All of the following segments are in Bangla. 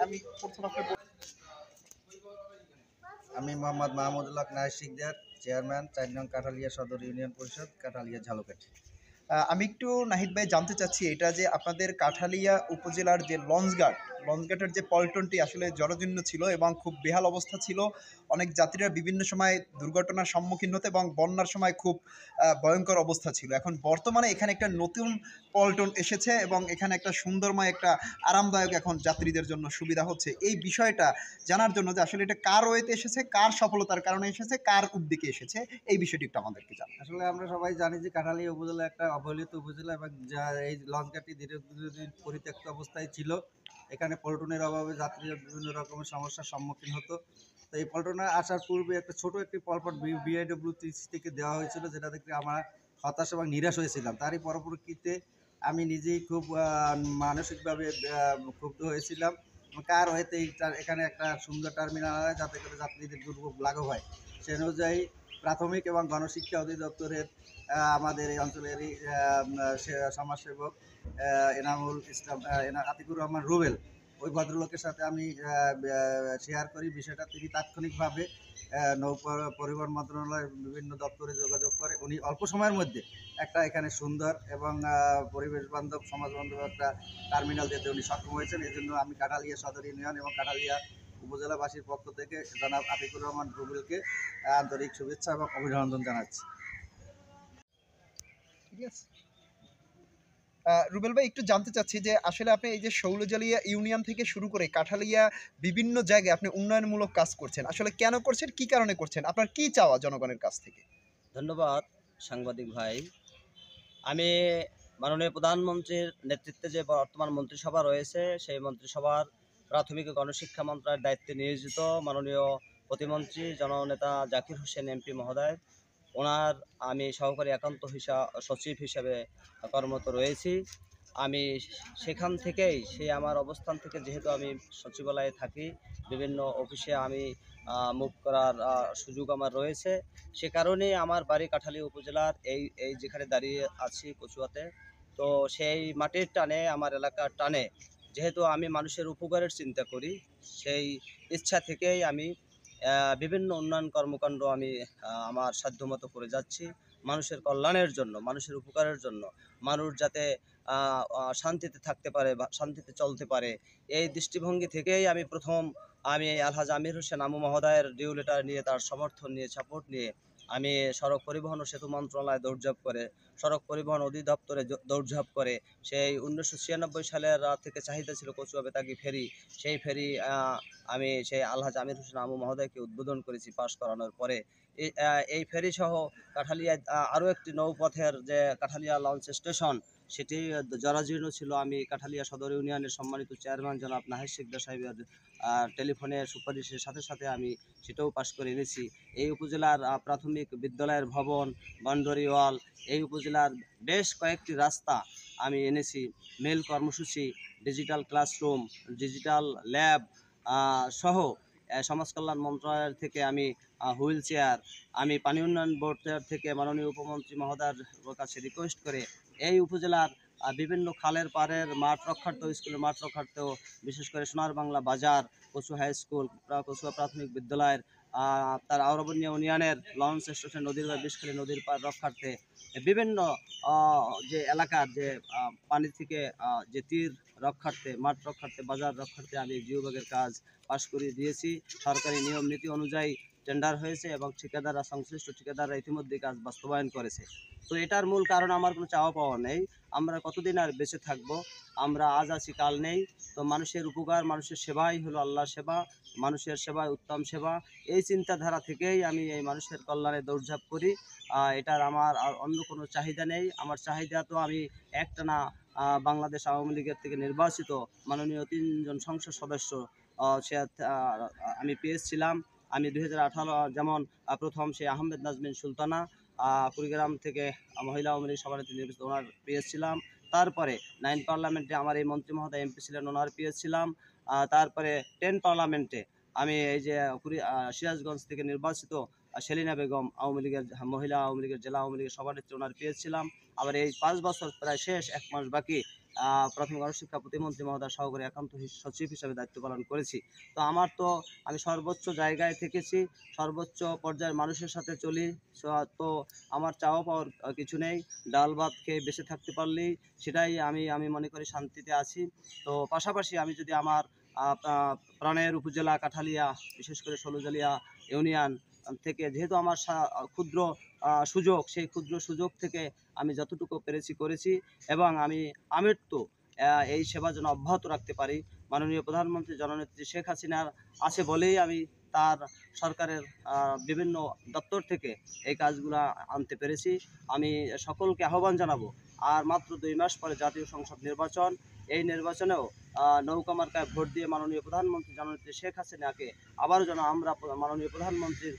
আমি প্রথম আপনার আমি মোহাম্মদ মাহমুদুল হক নাহিদ শিকদার, চেয়ারম্যান ৪ নং কাঠালিয়া সদর ইউনিয়ন পরিষদ, কাঠালিয়া ঝালকাঠি। আমি একটু নাহিদ ভাই জানতে চাচ্ছি এটা যে আপনাদের কাঠালিয়া উপজেলার যে লঞ্চঘাটের যে পল্টনটি আসলে জরাজীর্ণ ছিল এবং খুব বেহাল অবস্থা ছিল। অনেক যাত্রীরা বিভিন্ন সময় দুর্ঘটনার সম্মুখীন হতো এবং বন্যার সময় খুব ভয়ঙ্কর অবস্থা ছিল। এখন বর্তমানে এখানে একটা নতুন পল্টন এসেছে এবং এখানে একটা সুন্দরময় একটা আরামদায়ক এখন যাত্রীদের জন্য সুবিধা হচ্ছে। এই বিষয়টা জানার জন্য যে আসলে এটা কার ওয়েতে এসেছে, কার সফলতার কারণে এসেছে, কার উদ্যোগে এসেছে, এই বিষয়টি একটু আমাদেরকে জানান। আসলে আমরা সবাই জানি যে কাঠালিয়া উপজেলা একটা অবহেলিত উপজেলা এবং যা এই লঞ্চঘাটটি দীর্ঘদিন পরিত্যক্ত অবস্থায় ছিল। এখানে পল্টনের অভাবে যাত্রীরা বিভিন্ন রকমের সমস্যার সম্মুখীন হতো। তো এই পল্টনে আসার পূর্বে একটা ছোট একটি পলপট বিআইডব্লিউ থেকে দেওয়া হয়েছিল, যেটা দেখে আমরা হতাশ এবং নিরাশ হয়েছিলাম। তারই পরবর্তীতে আমি নিজেই খুব মানসিকভাবে ক্ষুব্ধ হয়েছিলাম। কার হয়তো এখানে একটা সুন্দর টার্মিনাল হয় যাতে করে যাত্রীদের দুর্ভোগ লাঘব হয়। সে অনুযায়ী প্রাথমিক এবং গণশিক্ষা অধিদপ্তরের আমাদের এই অঞ্চলেরই সমাজসেবক এনামুল ইসলাম আতিকুর রহমান রুবেল, ওই ভদ্রলোকের সাথে আমি শেয়ার করি বিষয়টা। তিনি তাৎক্ষণিকভাবে নৌ পরিবহন মন্ত্রণালয়ের বিভিন্ন দপ্তরে যোগাযোগ করে উনি অল্প সময়ের মধ্যে একটা এখানে সুন্দর এবং পরিবেশ বান্ধব সমাজ বান্ধব একটা টার্মিনাল দিতে উনি সক্ষম হয়েছেন। এই জন্য আমি কাঠালিয়া সদর ইউনিয়ন এবং কাঠালিয়া উপজেলাবাসীর পক্ষ থেকে জনাব আতিকুর রহমান রুবেলকে আন্তরিক শুভেচ্ছা এবং অভিনন্দন জানাচ্ছি। ঠিক আছে। রুবেল ভাই একটু জানতে চাচ্ছি যে আসলে আপনি এই যে শৌলজালিয়া ইউনিয়ন থেকে শুরু করে কাঠালিয়া বিভিন্ন জায়গায় আপনি উন্নয়নমূলক কাজ করছেন, আসলে কেন করছেন, কি কারণে করছেন, আপনার কি চাওয়া জনগণের কাছ থেকে? ধন্যবাদ সাংবাদিক ভাই। আমি মাননীয় প্রধানমন্ত্রীর নেতৃত্বে যে বর্তমান মন্ত্রিসভা রয়েছে, সেই মন্ত্রিসভার প্রাথমিক ও গণশিক্ষা মন্ত্রণালয়ের দায়িত্বে নিয়োজিত মাননীয় প্রতিমন্ত্রী জননেতা জাকির হোসেন এমপি মহোদয়, ওনার আমি সহকারী একান্ত সচিব হিসেবে কর্মরত রয়েছি। আমি সেখান থেকেই আমার অবস্থান থেকে, যেহেতু আমি সচিবালয়ে থাকি, বিভিন্ন অফিসে আমি মুভ করার সুযোগ আমার রয়েছে। সে কারণেই আমার বাড়ি কাঠালিয়া উপজেলার এই যেখানে দাঁড়িয়ে আছি কচুয়াতে। তো সেই মাটির টানে, আমার এলাকার টানে, যেহেতু আমি মানুষের উপকারের চিন্তা করি, সেই ইচ্ছা থেকেই আমি বিভিন্ন উন্নয়ন কর্মকাণ্ড আমি আমার সাধ্যমতো করে যাচ্ছি মানুষের কল্যাণের জন্য, মানুষের উপকারের জন্য। মানুষ যাতে শান্তিতে থাকতে পারে বা শান্তিতে চলতে পারে, এই দৃষ্টিভঙ্গি থেকেই আমি আলহাজ আমির হোসেন আমু মহোদয়ের ডিউ লেটার নিয়ে, তার সমর্থন নিয়ে, সাপোর্ট নিয়ে আমি সড়ক পরিবহন ও সেতু মন্ত্রণালয়ে দৌড়ঝাঁপ করে, সড়ক পরিবহন অধিদপ্তরে দৌড়ঝাঁপ করে, সেই 1996 সালের থেকে চাহিদা ছিল কচুয়া বেতাগী ফেরি, সেই ফেরি আমি সেই আলহাজ আমির হোসেন আমু মহোদয়কে উদ্বোধন করেছি পাশ করানোর পরে। এই ফেরি সহ কাঠালিয়া আরও একটি নৌপথের যে কাঠালিয়া লঞ্চ স্টেশন, সেটি জরাজীর্ণ ছিল। আমি কাঠালিয়া সদর ইউনিয়নের সম্মানিত চেয়ারম্যান জনাব নাহিদ শিকদার সাহেবের টেলিফোনে সুপারিশের সাথে সাথে আমি সেটাও পাশ করে এনেছি। এই উপজেলার প্রাথমিক বিদ্যালয়ের ভবন, বাউন্ডারি ওয়াল, এই উপজেলার বেশ কয়েকটি রাস্তা আমি এনেছি। মেল কর্মসূচি, ডিজিটাল ক্লাসরুম, ডিজিটাল ল্যাব সহ সমাজ কল্যাণ মন্ত্রণালয় থেকে আমি হুইল চেয়ার, আমি পানি উন্নয়ন বোর্ড থেকে মাননীয় উপমন্ত্রী মহোদয়ের কাছে রিকোয়েস্ট করে এই উপজেলার বিভিন্ন খালের পাড়ের মাঠ রক্ষার্থেও, স্কুলের মাঠ রক্ষার্থেও, বিশেষ করে সোনার বাংলা বাজার, কচুয়া হাই স্কুল, কচুয়া প্রাথমিক বিদ্যালয়ের, তার আওরবন্যা ইউনিয়নের লঞ্চ স্টেশন, নদীর বিষখালী নদীর পাড় রক্ষার্থে, বিভিন্ন যে এলাকার যে পানি থেকে যে তীর রক্ষার্থে, মাঠ রক্ষার্থে, বাজার রক্ষার্থে আমি জিওবাগের কাজ পাশ করিয়ে দিয়েছি। সরকারি নিয়ম নীতি অনুযায়ী টেন্ডার হয়েছে এবং ঠিকাদাররা, সংশ্লিষ্ট ঠিকাদাররা ইতিমধ্যে কাজ বাস্তবায়ন করেছে। তো এটার মূল কারণ আমার কোনো চাওয়া পাওয়া নেই। আমরা কতদিন আর বেঁচে থাকব, আমরা আজ আছি কাল নেই। তো মানুষের উপকার, মানুষের সেবাই হলো আল্লাহর সেবা, মানুষের সেবায় উত্তম সেবা। এই চিন্তাধারা থেকেই আমি এই মানুষের কল্যাণে দৌড়ঝাঁপ করি। এটার আমার আর অন্য কোনো চাহিদা নেই। আমার চাহিদা তো আমি একটানা বাংলাদেশ আওয়ামী লীগের থেকে নির্বাচিত মাননীয় 3 জন সংসদ সদস্য সে আমি পেয়েছিলাম। আমি 2018 যেমন প্রথম সে আহমেদ নাজমিন সুলতানা কুড়িগ্রাম থেকে মহিলা আওয়ামী লীগ সভানেত্রী নির্বাচিত, ওনার পেয়েছিলাম। তারপরে 9 পার্লামেন্টে আমার এই মন্ত্রী মহোদয় এমপি ছিলেন, ওনার পেয়েছিলাম। তারপরে 10 পার্লামেন্টে আমি এই যে সিরাজগঞ্জ থেকে নির্বাচিত সেলিনা বেগম আওয়ামী লীগের মহিলা আওয়ামী লীগের জেলা আওয়ামী লীগের সভানেত্রী, ওনার পেয়েছিলাম। আবার এই 5 বছর প্রায় শেষ, 1 মাস বাকি, প্রাথমিক গণশিক্ষা প্রতিমন্ত্রী মহোদয় সহকারী একান্ত সচিব হিসেবে দায়িত্ব পালন করেছি। তো আমি সর্বোচ্চ জায়গায় থেকেছি, সর্বোচ্চ পর্যায়ের মানুষের সাথে চলি। তো আমার চাওয়া পাওয়ার কিছু নেই। ডাল ভাত খেয়ে বেঁচে থাকতে পারলেই সেটাই আমি মনে করি শান্তিতে আছি। তো পাশাপাশি আমি যদি আমার প্রাণের উপজেলা কাঠালিয়া, বিশেষ করে ষোলজালিয়া ইউনিয়ন থেকে, যেহেতু আমার ক্ষুদ্র সুযোগ, সেই ক্ষুদ্র সুযোগ থেকে আমি যতটুকু পেরেছি করেছি, এবং আমির তো এই সেবা যেন অব্যাহত রাখতে পারি। মাননীয় প্রধানমন্ত্রী জননেত্রী শেখ হাসিনার আছে বলেই আমি তার সরকারের বিভিন্ন দপ্তর থেকে এই কাজগুলো আনতে পেরেছি। আমি সকলকে আহ্বান জানাবো, আর মাত্র 2 মাস পরে জাতীয় সংসদ নির্বাচন, এই নির্বাচনেও নৌকা মার্কায় ভোট দিয়ে মাননীয় প্রধানমন্ত্রী জননেত্রী শেখ হাসিনাকে আবারও যেন আমরা মাননীয় প্রধানমন্ত্রীর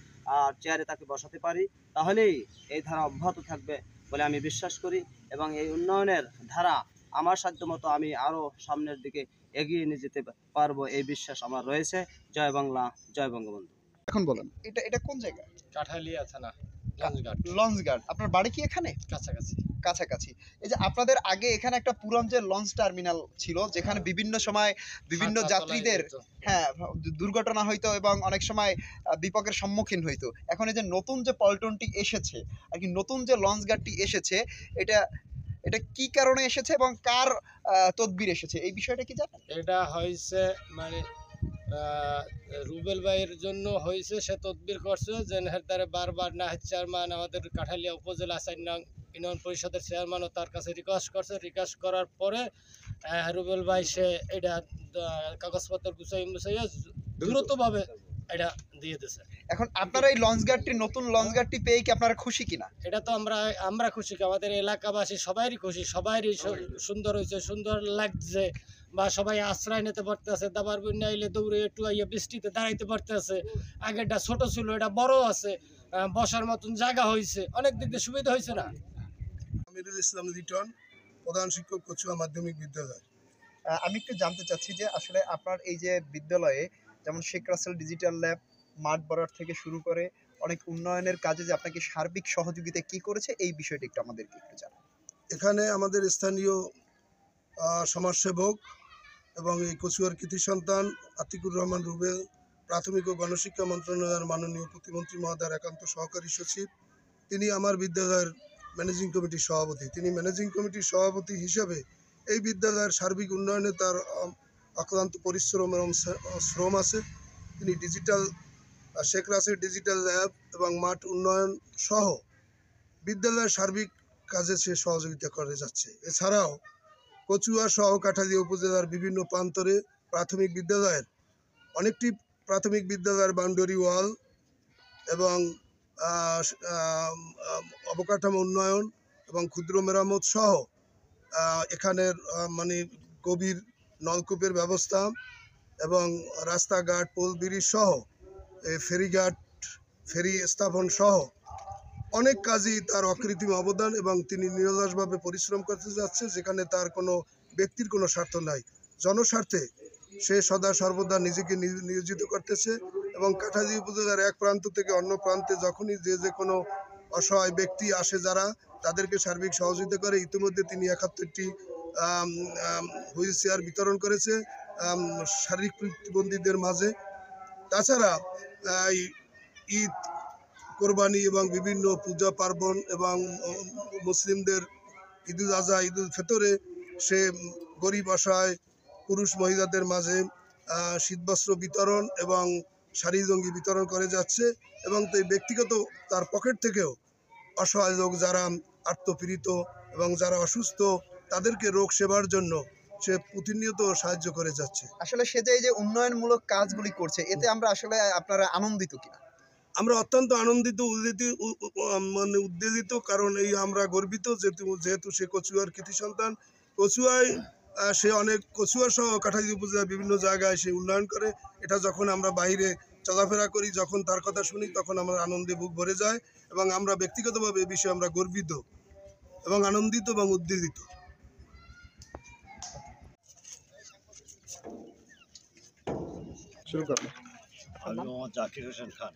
চেয়ারে তাকে বসাতে পারি, তাহলেই এই ধারা অব্যাহত থাকবে বলে আমি বিশ্বাস করি। এবং এই উন্নয়নের ধারা আমার সাধ্যমতো আমি আরও সামনের দিকে এগিয়ে নিয়ে যেতে পারবো, এই বিশ্বাস আমার রয়েছে। জয় বাংলা, জয় বঙ্গবন্ধু। এখন বলেন, এটা কোন জায়গা? কাঠালিয়া থানা, লঞ্চঘাট। লঞ্চঘাট। আপনার বাড়ি কি এখানে কাছাকাছি। কাছাকাছি? এই যে আপনাদের আগে এখানে একটা পুরান যে লঞ্চ টার্মিনাল ছিল, যেখানে বিভিন্ন সময় বিভিন্ন যাত্রীদের হ্যাঁ দুর্ঘটনা হইতো এবং অনেক সময় বিপদের সম্মুখীন হইতো। এখন এই যে নতুন যে পল্টনটি এসেছে আর কি, নতুন যে লঞ্চ ঘাটটি এসেছে, এটা এটা কি কারণে এসেছে এবং কার তদবির এসেছে, এই বিষয়টা কি জানেন? এটা হয়েছে মানে রুবেল ভাইয়ের জন্য হয়েছে, সে তদবির করছে যে তারে বারবার নাহিদ চেয়ারম্যান, আমাদের কাঠালিয়া উপজেলা 4 নং ইউনিয়ন পরিষদের চেয়ারম্যানও তার কাছে রিকোয়েস্ট করছে। রিকোয়েস্ট করার পরে রুবেল ভাই সে এটা কাগজপত্র গুছাইয়া দ্রুতভাবে এটা দিয়ে দিছে। এখন আপনারা এই লঞ্চ ঘাটটি, নতুন লঞ্চ ঘাটটি পেয়ে কি আপনারা খুশি কিনা? এটা তো আমরা খুশি, আমাদের এলাকাবাসী সবাইরই খুশি, সবাইরই সুন্দর হয়েছে, সুন্দর লাগছে, বা সবাই আশ্রয় নিতে পারতেছে। দাবার বন্যা আইলে দৌড়ে একটু আইয়া বৃষ্টিতে দাঁড়াইতে পারতেছে। আগেরটা ছোট ছিল, এটা বড় আছে, বসার মতন জায়গা হয়েছে, অনেক দিক দিয়ে সুবিধা হয়েছে না? আমিরুল ইসলাম লিটন, প্রধান শিক্ষক, কচুয়া মাধ্যমিক বিদ্যালয়। আমি একটু জানতে চাচ্ছি যে আসলে আপনার এই যে বিদ্যালয়ে যেমন শেখ রাসেল ডিজিটাল ল্যাব, মাঠ বরার থেকে শুরু করে অনেক উন্নয়নের কাজে যে আপনাকে সার্বিক সহযোগিতা কি করেছে, এই বিষয়টি একটু আমাদেরকে একটু জানান। এখানে আমাদের স্থানীয় সমাজসেবক এবং এই কচুয়ার কৃতি সন্তান আতিকুর রহমান রুবেল, প্রাথমিক ও গণশিক্ষা মন্ত্রণালয়ের মাননীয় প্রতিমন্ত্রী মহোদয়ের একান্ত সহকারী সচিব, তিনি আমার বিদ্যালয়ের ম্যানেজিং কমিটির সভাপতি। তিনি ম্যানেজিং কমিটির সভাপতি হিসাবে এই বিদ্যালয়ের সার্বিক উন্নয়নে তার অক্লান্ত পরিশ্রম এবং শ্রম আছে। তিনি শেখ রাসেল ডিজিটাল ল্যাব এবং মাঠ উন্নয়ন সহ বিদ্যালয়ের সার্বিক কাজে সে সহযোগিতা করে যাচ্ছে। এছাড়াও কচুয়া সহ কাঠালিয়া উপজেলার বিভিন্ন প্রান্তরে প্রাথমিক বিদ্যালয়ের অনেকটি প্রাথমিক বিদ্যালয়ের বাউন্ডারি ওয়াল এবং অবকাঠামো উন্নয়ন এবং ক্ষুদ্র মেরামত সহ এখানের মানে গভীর নলকূপের ব্যবস্থা এবং রাস্তাঘাট, পোল ব্রিজ সহ ফেরিঘাট, ফেরি স্থাপন সহ অনেক কাজই তার অকৃত্রিম অবদান, এবং তিনি নিরলসভাবে পরিশ্রম করতে যাচ্ছে, যেখানে তার কোনো ব্যক্তির কোনো স্বার্থ নাই। জনস্বার্থে সে সদা সর্বদা নিজেকে নিয়োজিত করতেছে এবং কাঠালি উপজেলার এক প্রান্ত থেকে অন্য প্রান্তে যখনই যে কোনো অসহায় ব্যক্তি আসে যারা, তাদেরকে সার্বিক সহযোগিতা করে। ইতিমধ্যে তিনি 71টি হুইল চেয়ার বিতরণ করেছে শারীরিক প্রতিবন্ধীদের মাঝে। তাছাড়া ঈদ, কোরবানি এবং বিভিন্ন পূজা পার্বণ এবং মুসলিমদের ঈদুল আজহা, ঈদুল ফিতরে সে গরিব অসহায় পুরুষ মহিলাদের মাঝে শীতবস্ত্র বিতরণ এবং শাড়ি লুঙ্গি বিতরণ করে যাচ্ছে। এবং ব্যক্তিগত তার পকেট থেকেও অসহায় লোক যারা আত্মপীড়িত এবং যারা অসুস্থ, তাদেরকে রোগ সেবার জন্য সে প্রতিনিয়ত সাহায্য করে যাচ্ছে। আসলে সে যে এই যে উন্নয়নমূলক কাজগুলি করছে, এতে আমরা আসলে আপনারা আনন্দিত কিনা? আমরা অত্যন্ত আনন্দিত, উদ্বেলিত, কারণ এই আমরা গর্বিত যেহেতু সে কচুয়ার কৃতি সন্তান। কচুয়ায় সে অনেক, কচুয়া সহ কাঠালি উপজেলার বিভিন্ন জায়গায় সে উন্নয়ন করে। এটা যখন আমরা বাইরে চলাফেরা করি, যখন তার কথা শুনি, তখন আমার আনন্দে বুক ভরে যায় এবং আমরা ব্যক্তিগতভাবে এই বিষয়ে আমরা গর্বিত এবং আনন্দিত এবং উদ্বেলিত। শুরু করবো। আমি মোহাম্মদ জাকির হোসেন খান,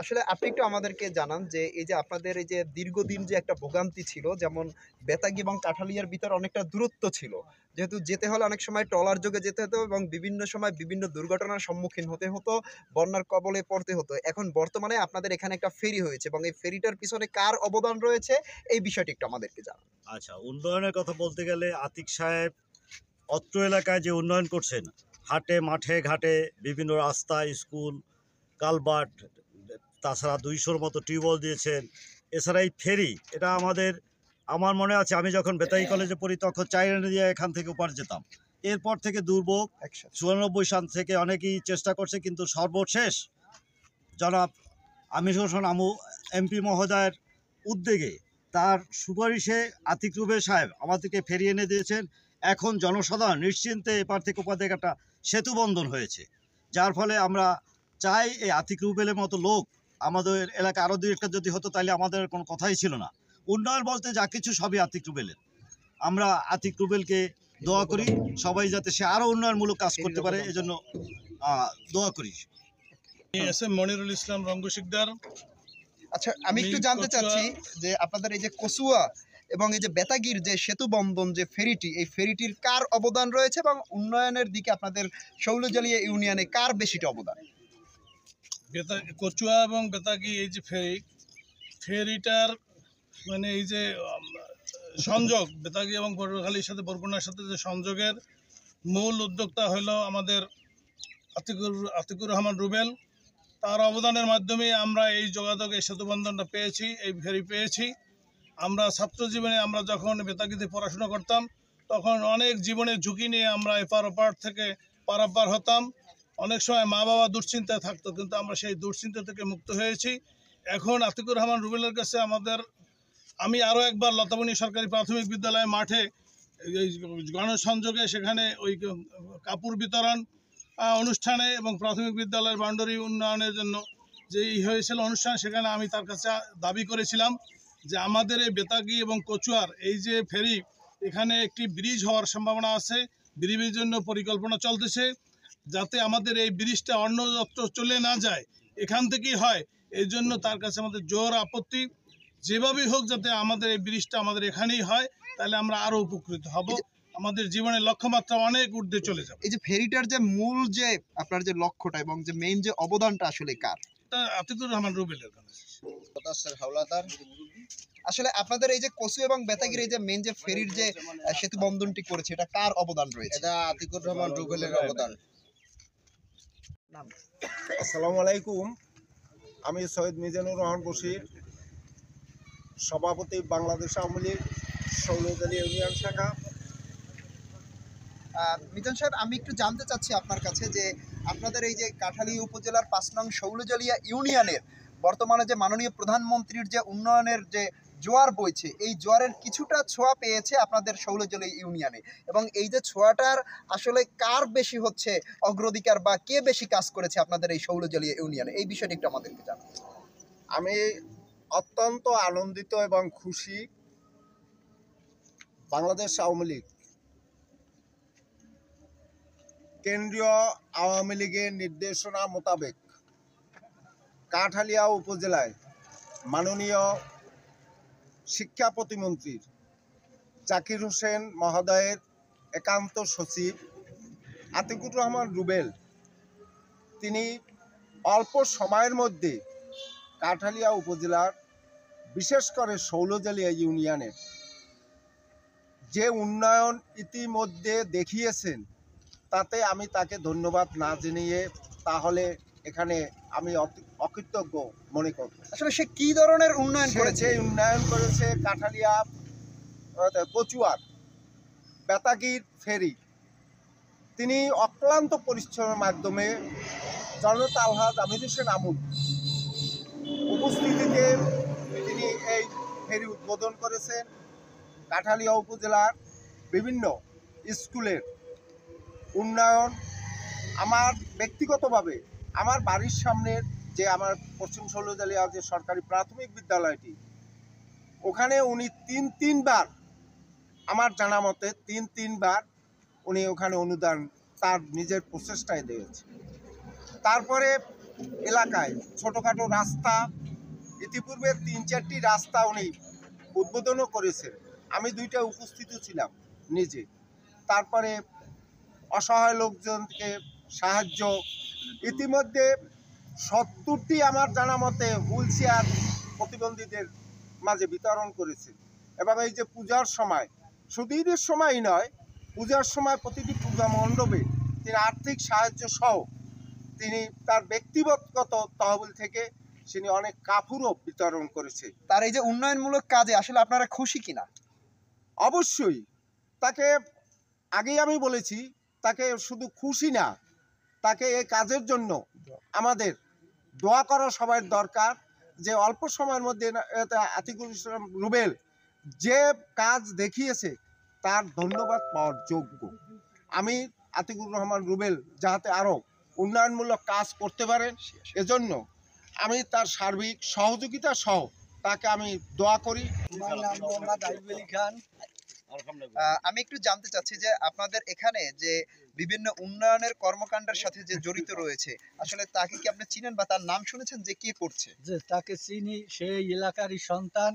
আসলে আপনি একটু আমাদেরকে জানান যে এই যে আপনাদের এই যে দীর্ঘদিন যে একটা ভোগান্তি ছিল, যেমন বেতাগী এবং কাঠালিয়ার ভিতর অনেকটা দূরত্ব ছিল, যেহেতু যেতে হলে অনেক সময় ট্রলার যোগে যেতে হতো এবং বিভিন্ন সময় বিভিন্ন দুর্ঘটনার সম্মুখীন হতে হতো, বন্যার কবলে পড়তে হতো। এখন বর্তমানে আপনাদের এখানে একটা ফেরি হয়েছে এবং এই ফেরিটার পিছনে কার অবদান রয়েছে এই বিষয়টি একটু আমাদেরকে জানান। আচ্ছা, উন্নয়নের কথা বলতে গেলে আতিক সাহেব অত্র এলাকায় যে উন্নয়ন করছেন, হাটে মাঠে ঘাটে বিভিন্ন রাস্তা, স্কুল, কালভার্ট, তাছাড়া 200-র মতো টিউবওয়েল দিয়েছেন। এছাড়া এই ফেরি, এটা আমার মনে আছে আমি যখন বেতাগী কলেজে পড়ি তখন চাইনা দিয়ে এখান থেকে ওপার যেতাম। এরপর থেকে দুর্ভোগ, 94 সাল থেকে অনেকেই চেষ্টা করছে, কিন্তু সর্বশেষ জনাব আমির হোসেন আমু এমপি মহোদয়ের উদ্যোগে, তার সুপারিশে আতিক রুবেল সাহেব আমাদেরকে ফেরিয়ে এনে দিয়েছেন। এখন জনসাধারণ নিশ্চিন্তে এপার থেকে ওপার থেকে একটা সেতু বন্ধন হয়েছে, যার ফলে আমরা চাই এই আতিক রুবেলের মতো লোক আমাদের এলাকা আরও 2-একটা যদি হতো তাহলে আমাদের কোনো কথাই ছিল না। উন্নয়ন বলতে যা কিছু সবই আতিক রুবেলের। আমরা আতিক রুবেলকে দোয়া করি সবাই যাতে সে আরও উন্নয়নমূলক কাজ করতে পারে, এজন্য দোয়া করি। এস এম মনিরুল ইসলাম রঙ্গু শিকদার। আচ্ছা, আমি একটু জানতে চাচ্ছি যে আপনাদের এই যে কচুয়া এবং এই যে বেতাগীর যে সেতু বন্ধন যে ফেরিটি, এই ফেরিটির কার অবদান রয়েছে এবং উন্নয়নের দিকে আপনাদের শৌলজালিয়া ইউনিয়নে কার বেশিটা অবদান? কচুয়া এবং বেতাগী এই যে ফেরিটার মানে এই যে সংযোগ বেতাগী এবং পটুয়াখালীর সাথে বরগুনার সাথে যে সংযোগের মূল উদ্যোক্তা হলো আমাদের আতিকুর রহমান রুবেল। তার অবদানের মাধ্যমে আমরা এই যোগাযোগ, এই সেতুবন্ধনটা পেয়েছি, এই ফেরি পেয়েছি। আমরা ছাত্র জীবনে আমরা যখন বেতাগীতে পড়াশোনা করতাম তখন অনেক জীবনের ঝুঁকি নিয়ে আমরা এপার ওপার থেকে পারাপার হতাম। অনেক সময় মা বাবা দুশ্চিন্তায় থাকতো, কিন্তু আমরা সেই দুশ্চিন্তা থেকে মুক্ত হয়েছি। এখন আতিকুর রহমান রুবেলের কাছে আমি আরও একবার লতাবনী সরকারি প্রাথমিক বিদ্যালয় মাঠে এই গণসংযোগে সেখানে ওই কাপড় বিতরণ অনুষ্ঠানে এবং প্রাথমিক বিদ্যালয়ের বাউন্ডারি উন্নয়নের জন্য যে হয়েছিল অনুষ্ঠান, সেখানে আমি তার কাছে দাবি করেছিলাম যে আমাদের এই বেতাগী এবং কচুয়ার এই যে ফেরি, এখানে একটি ব্রিজ হওয়ার সম্ভাবনা আছে। ব্রিজের জন্য পরিকল্পনা চলতেছে, যাতে আমাদের এই ব্রিজটা অন্যত্র চলে না যায়, এখান থেকেই হয়। এই জন্য তার কাছে আমাদের জোর আপত্তি, যেভাবেই হোক যাতে আমাদের এই ব্রিজটা আমাদের এখানেই হয়, তাহলে আমরা আরও উপকৃত হব, আমাদের জীবনের লক্ষ্যমাত্রা অনেক ঊর্ধ্বে চলে যাবে। এই যে ফেরিটার যে মূল যে আপনার যে লক্ষ্যটা এবং যে মেইন যে অবদানটা আসলে কার? আতিকুর রহমান রুবেলের। আসলে আপনাদের এই যে কচু এবং বেতাগীর এই যে মেইন যে ফেরির যে সেতু বন্ধনটি করেছে, এটা কার অবদান রয়েছে? এটা আতিকুর রহমান রুবেলের অবদান। আসসালামু আলাইকুম, আমি সৈয়দ মিজানুর রহমান বশির, সভাপতি বাংলাদেশ আওয়ামী লীগ শৌলজালিয়া ইউনিয়ন শাখা। মিজান সাহেব, আমি একটু জানতে চাচ্ছি আপনার কাছে যে আপনাদের এই যে কাঠালিয়া উপজেলার 5 নং শৌলজালিয়া ইউনিয়নের বর্তমানে যে মাননীয় প্রধানমন্ত্রীর যে উন্নয়নের যে জোয়ার বইছে, এই জোয়ারের কিছুটা ছোঁয়া পেয়েছে আপনাদের শৌলজালিয়া ইউনিয়নে, এবং এই যে ছোঁয়াটার আসলে কার বেশি হচ্ছে অগ্রাধিকার বা কে বেশি কাজ করেছে আপনাদের এই শৌলজালিয়া ইউনিয়নে, এই বিষয়টি একটু আমাদেরকে জানান। আমি অত্যন্ত আনন্দিত এবং খুশি। বাংলাদেশ আওয়ামী লীগ, কেন্দ্রীয় আওয়ামী লীগের নির্দেশনা মোতাবেক কাঠালিয়া উপজেলায় মাননীয় শিক্ষা প্রতিমন্ত্রীর জাকির হোসেন মহোদয়ের একান্ত সচিব আতিকুর রহমান রুবেল, তিনি অল্প সময়ের মধ্যে কাঠালিয়া উপজেলার বিশেষ করে শৌলজালিয়া ইউনিয়নের যে উন্নয়ন ইতিমধ্যে দেখিয়েছেন, তাতে আমি তাকে ধন্যবাদ না জানিয়ে তাহলে এখানে আমি অকৃতজ্ঞ মনে করব। আসলে সে কি ধরনের উন্নয়ন করেছে? উন্নয়ন করেছে কাঠালিয়া কচুয়ার বেতাগীর ফেরি। তিনি অক্লান্ত পরিশ্রমের মাধ্যমে জনতা আলহাজ আমির হোসেন আমুল উপস্থিতিতে তিনি এই ফেরি উদ্বোধন করেছেন। কাঠালিয়া উপজেলার বিভিন্ন স্কুলের উন্নয়ন, আমার ব্যক্তিগতভাবে আমার বাড়ির সামনের যে আমার পশ্চিম শৌলজালিয়া যে সরকারি প্রাথমিক বিদ্যালয়টি, ওখানে উনি তিনবার আমার জানা মতে তিনবার উনি ওখানে অনুদান তার নিজের প্রচেষ্টায় দিয়েছে। তারপরে এলাকায় ছোটোখাটো রাস্তা, ইতিপূর্বে 3-4টি রাস্তা উনি উদ্বোধনও করেছেন। আমি 2টা উপস্থিত ছিলাম নিজে। তারপরে অসহায় লোকজনকে সাহায্য, ইতিমধ্যে 70টি আমার জানা মতে হুইল চেয়ার প্রতিবন্ধীদের মাঝে বিতরণ করেছে। এবং এই যে পূজার সময়, শুধু ঈদের সময় নয়, পূজার সময় প্রতিটি পূজা মণ্ডপে তিনি আর্থিক সাহায্য সহ তিনি তার ব্যক্তিগত তহবিল থেকে তিনি অনেক কাপড়ও বিতরণ করেছে। তার এই যে উন্নয়নমূলক কাজে আসলে আপনারা খুশি কিনা? অবশ্যই তাকে আগেই আমি বলেছি, তাকে শুধু খুশি না, তাকে এই কাজের জন্য আমাদের দোয়া করা সবার দরকার। যে অল্প সময়ের মধ্যে আতিকুর ইসলাম রুবেল যে কাজ দেখিয়েছে তার ধন্যবাদ পাওয়ার যোগ্য। আমি আতিকুর রহমান রুবেল যাতে আরও উন্নয়নমূলক কাজ করতে পারেন, এজন্য আমি তার সার্বিক সহযোগিতা সহ তাকে আমি দোয়া করি। আমার নাম মোহাম্মদ আইব আলী খান। আমি একটু জানতে চাচ্ছি যে আপনাদের এখানে যে বিভিন্ন উন্নয়নের কর্মকাণ্ডের সাথে যে জড়িত রয়েছে, আসলে তাকে কি আপনি চিনেন বা তার নাম শুনেছেন যে কে করছে? যে তাকে চিনি, সেই এলাকারই সন্তান,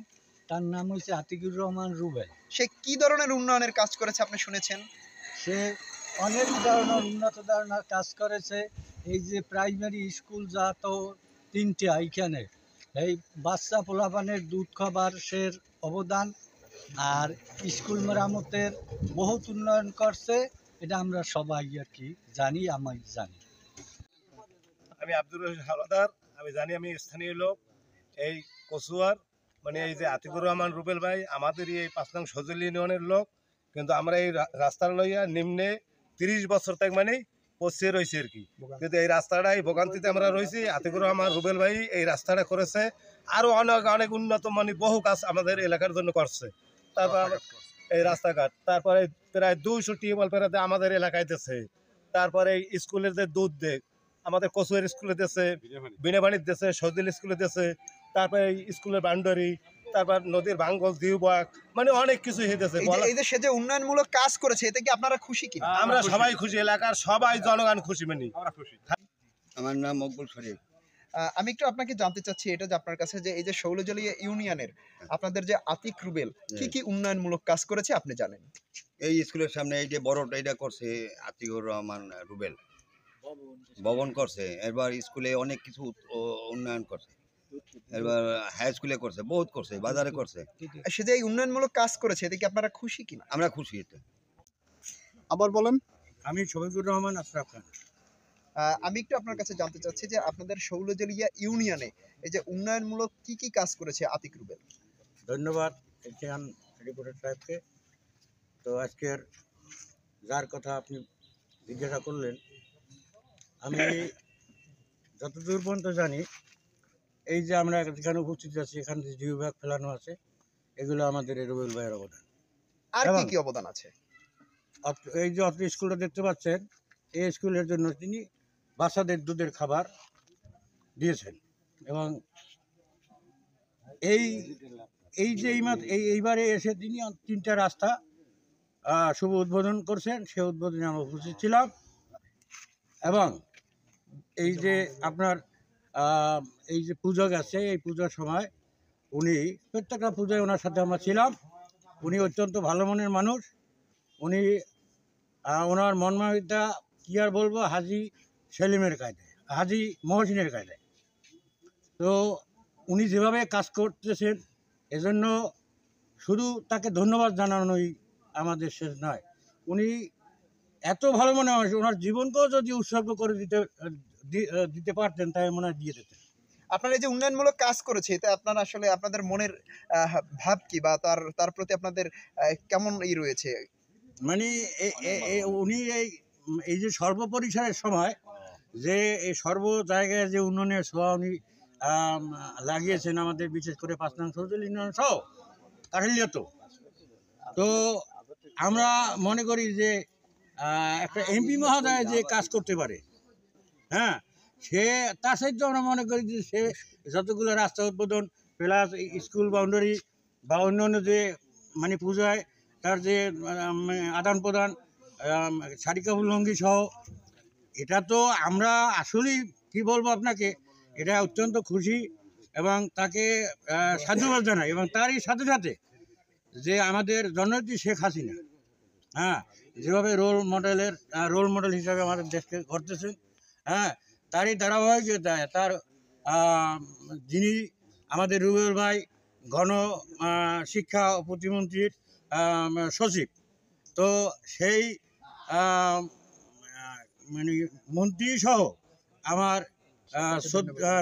তার নাম হচ্ছে আতিকুর রহমান রুবেল। সে কি ধরনের উন্নয়নের কাজ করেছে আপনি শুনেছেন? সে অনেক ধরনের উন্নত ধরনের কাজ করেছে। এই যে প্রাইমারি স্কুল যা তো 3টে এইখানে, এই বাচ্চা পোলাপানের দুধ খাবার সে অবদান, আর স্কুল মেরামতের বহুত উন্নয়ন করছে। এটা আমরা সবাই আর কি জানি, আমি জানি। আমি আব্দুর রশিদ হাওলাদার। আমি জানি, আমি স্থানীয় লোক এই কচুয়ার, মানে এই যে আতিকুর রহমান রুবেল ভাই আমাদের এই 5 নং সজল ইউনিয়নের লোক, কিন্তু আমরা এই রাস্তার লইয়া নিম্নে 30 বছর থেকে মানে পৌঁছে রয়েছি আর কি। কিন্তু এই রাস্তাটাই ভোগান্তিতে আমরা রয়েছি। আতিকুর রহমান রুবেল ভাই এই রাস্তাটা করেছে, আরও অনেক অনেক উন্নত মানে বহু কাজ আমাদের এলাকার জন্য করছে। তারপর এই রাস্তাঘাট, তারপরে প্রায় 200 টিউবওয়েল প্রায় আমাদের এলাকায় দিচ্ছে। তারপরে স্কুলের যে দুধ দেখ আমাদের কচুয়ার স্কুলে দিচ্ছে, বিনাবাড়ির দিচ্ছে, সজল স্কুলে দিচ্ছে, তারপরে স্কুলের বাউন্ডারি, তারপর নদীর ভাঙ্গল দিউবাক, মানে অনেক কিছু হইতেছে। এই যে সে যে উন্নয়নমূলক কাজ করেছে, এতে কি আপনারা খুশি কিনা? আমরা সবাই খুশি, এলাকার সবাই জনগণ খুশি, মানে আমরা খুশি। আমার নাম মকবুল শরীফ। আমি একটু আপনাকে জানতে চাচ্ছি এটা যে আপনার কাছে যে এই যে শৌলজলিয়া ইউনিয়নের আপনাদের যে আতিক রুবেল কি কি উন্নয়নমূলক কাজ করেছে আপনি জানেন? এই স্কুলের সামনে এই যে বড়টা এটা করছে আতিকুর রহমান রুবেল, ভবন করছে। এবার স্কুলে অনেক কিছু উন্নয়ন করছে, এবার হাই স্কুলে করছে, বহুত করছে, বাজারে করছে। সে যে এই উন্নয়নমূলক কাজ করেছে, এতে কি আপনারা খুশি কিনা? আমরা খুশি। এতে আবার বলেন। আমি শফিকুর রহমান আশরাফ খান। আমি একটু আপনার কাছে জানতে চাচ্ছি যে আপনাদের শৌলজলিয়া ইউনিয়নে এই যে উন্নয়নমূলক কি কি কাজ করেছে আতিক রুবেল? ধন্যবাদ এখান রিপোর্টার সাহেবকে। তো আজকের যার কথা আপনি জিজ্ঞাসা করলেন, আমি যতদূর পর্যন্ত জানি, এই যে আমরা যেখানে উপস্থিত আছি, এখানে যে জিও ব্যাগ ফেলানো আছে, এগুলো আমাদের এই রুবেল ভাইয়ের অবদান। আর কি কি অবদান আছে? এই যে অত স্কুলটা দেখতে পাচ্ছেন, এই স্কুলের জন্য তিনি বাচ্চাদের দুধের খাবার দিয়েছেন। এবং এই যে এইবারে এসে তিনি 3টা রাস্তা শুভ উদ্বোধন করছেন, সে উদ্বোধনে আমরা উপস্থিত ছিলাম। এবং এই যে আপনার এই যে পুজো গেছে, এই পূজার সময় উনি প্রত্যেকটা পূজায় ওনার সাথে আমরা ছিলাম। উনি অত্যন্ত ভালো মনের মানুষ। উনি ওনার মনমানসিকতা কী আর বলবো, হাজি সেলিমের কায়দায়, হাজি মহসিনের কায়দায়। তো উনি যেভাবে কাজ করতেছেন, এজন্য শুধু তাকে ধন্যবাদ জানানোই আমাদের শেষ নয়। উনি এত ভালো মনে হয়, ওনার জীবনকেও যদি উৎসর্গ করে দিতে পারতেন, তাই মনে হয় দিয়ে দিতেন। আপনারা এই যে উন্নয়নমূলক কাজ করেছে, এতে আপনারা আসলে আপনাদের মনের ভাব কি বা তার প্রতি আপনাদের কেমন রয়েছে? মানে উনি এই যে সর্বপরিসরের সময় যে এই সর্ব জায়গায় যে উন্নয়নের ছোঁয়া উনি লাগিয়েছেন, আমাদের বিশেষ করে 5 নং সজল ইউনিয়ন সহ কাঠালিয়াতো। তো আমরা মনে করি যে একটা এমপি মহোদয় যে কাজ করতে পারে, হ্যাঁ, সে তার সাথে আমরা মনে করি যে সে যতগুলো রাস্তা উদ্বোধন প্লাস স্কুল বাউন্ডারি বা অন্যান্য যে মানে পূজায় তার যে আদান প্রদান, শাড়ি কাপড় লুঙ্গি সহ, এটা তো আমরা আসলেই কি বলবো আপনাকে, এটা অত্যন্ত খুশি এবং তাকে সাধুবাদ জানাই। এবং তারই সাথে সাথে যে আমাদের জননেত্রী শেখ হাসিনা যেভাবে রোল মডেল হিসাবে আমাদের দেশকে করতেছেন, তারই ধারাবাহিকতায় তার যিনি আমাদের রুবেল ভাই গণ শিক্ষা প্রতিমন্ত্রীর সচিব, তো সেই মানে মন্ত্রী সহ আমার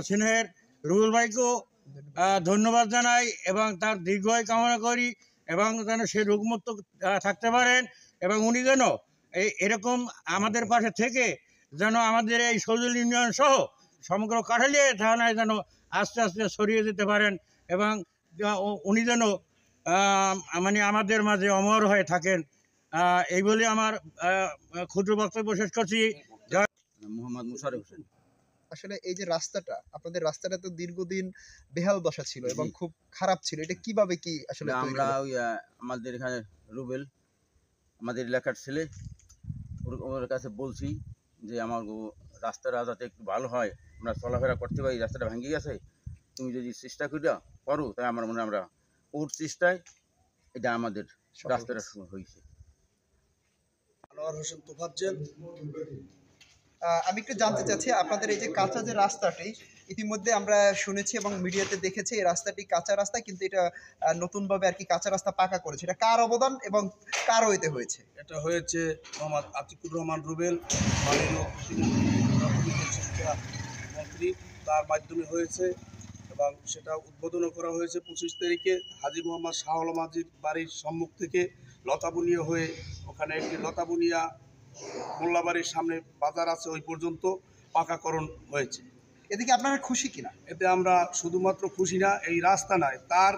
স্নেহের রুবেল ভাইকেও ধন্যবাদ জানাই এবং তার দীর্ঘায়ু কামনা করি এবং যেন সে রোগমুক্ত থাকতে পারেন এবং উনি যেন এরকম আমাদের পাশে থেকে যেন আমাদের এই সজল ইউনিয়ন সহ সমগ্র কাঠালিয়া থানায় যেন আস্তে আস্তে ছড়িয়ে যেতে পারেন এবং উনি যেন মানে আমাদের মাঝে অমর হয়ে থাকেন, এই বলে আমার ক্ষুদ্র বক্তব্য শেষ করছি। মোহাম্মদ মুশাররফ হোসেন। আসলে এই যে রাস্তাটা, আপনাদের রাস্তাটা তো দীর্ঘদিন বেহাল দশা ছিল এবং খুব খারাপ ছিল, এটা কিভাবে কি আসলে আমরা আমাদের এখানে রুবেল আমাদের এলাকার ছেলে, ওর কাছে বলছি যে আমার রাস্তাটা যাতে একটু ভালো হয়, আমরা চলাফেরা করতে পারি, রাস্তাটা ভেঙে গেছে, তুমি যদি চেষ্টা করো তাই আমার মনে আমরা ওর চেষ্টায় এটা আমাদের রাস্তাটা হয়েছে। আনোয়ার হোসেন তোফাজ্জল। আমি একটু জানতে চাচ্ছি আপনাদের এই যে কাঁচা যে রাস্তাটি, ইতিমধ্যে আমরা শুনেছি এবং মিডিয়াতে দেখেছি এই রাস্তাটি কাঁচা রাস্তা, কিন্তু এটা নতুনভাবে আর কি কাঁচা রাস্তা পাকা করেছে, এটা কার অবদান এবং কার ওইতে হয়েছে? এটা হয়েছে মোহাম্মদ আতিকুর রহমান রুবেল, মন্ত্রী, তার মাধ্যমে হয়েছে এবং সেটা উদ্বোধনও করা হয়েছে 25 তারিখে হাজী মোহাম্মদ শাহ আলম হাজীর বাড়ির সম্মুখ থেকে লতাবুনিয়া হয়ে, ওখানে একটি লতাবুনিয়া মোল্লাবাড়ির সামনে বাজার আছে, ওই পর্যন্ত পাকাকরণ হয়েছে। এদিকে আপনারা খুশি কিনা? এতে আমরা শুধুমাত্র খুশি না, এই রাস্তা নয়, তার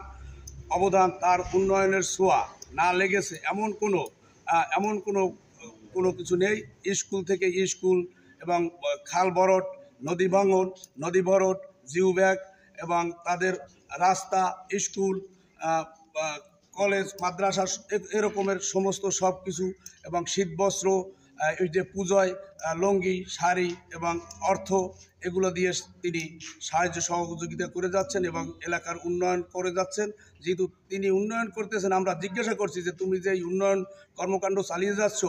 অবদান, তার উন্নয়নের ছোঁয়া না লেগেছে এমন কোনো কিছু নেই। স্কুল থেকে স্কুল এবং খাল বরট, নদী ভাঙন, নদী ভরট, জিও ব্যাগ এবং তাদের রাস্তা, স্কুল, কলেজ, মাদ্রাসা, এরকমের সমস্ত সব কিছু এবং শীতবস্ত্র, এই যে পুজোয় লুঙ্গি, শাড়ি এবং অর্থ, এগুলো দিয়ে তিনি সাহায্য সহযোগিতা করে যাচ্ছেন এবং এলাকার উন্নয়ন করে যাচ্ছেন। যেহেতু তিনি উন্নয়ন করতেছেন, আমরা জিজ্ঞাসা করছি যে তুমি যে এই উন্নয়ন কর্মকাণ্ড চালিয়ে যাচ্ছ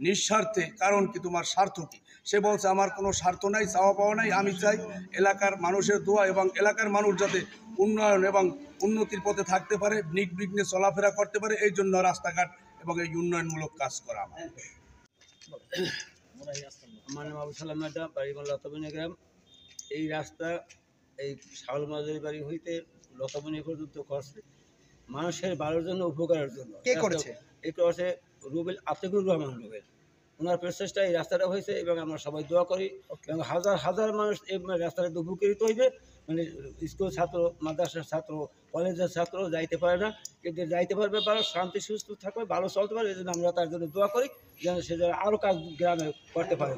নিঃস্বার্থে, কারণ কি, তোমার স্বার্থ কী? সে বলছে আমার কোনো স্বার্থ নাই, চাওয়া পাওয়া নাই, আমি চাই এলাকার মানুষের দোয়া এবং এলাকার মানুষ যাতে উন্নয়ন এবং উন্নতির পথে থাকতে পারে, নির্বিঘ্নে চলাফেরা করতে পারে, এই জন্য রাস্তাঘাট এবং এই উন্নয়নমূলক কাজ করা। আমার নাম আবু সালাম মাদা, বাড়ি লতাবনিয়া গ্রাম। এই রাস্তা এই শাওল মাঝারি বাড়ি হইতে লতাবনিয়া পর্যন্ত করছে মানুষের ভালোর জন্য, উপকারের জন্য। কে করেছে? এই করেছে রুবেল, আতিকুর রহমান রুবেল, ওনার প্রচেষ্টায় এই রাস্তাটা হয়েছে এবং আমরা সবাই দোয়া করি এবং হাজার হাজার মানুষ এই রাস্তাটা উপকৃত হইবে। মানে স্কুল ছাত্র, মাদ্রাসার ছাত্র, কলেজের ছাত্র যাইতে পারে না, কিন্তু যাইতে পারবে, ভালো শান্তি সুস্থ থাকবে, ভালো চলতে পারে, এই জন্য আমরা তার জন্য দোয়া করি যেন সে আরও কাজ গ্রামে করতে পারে।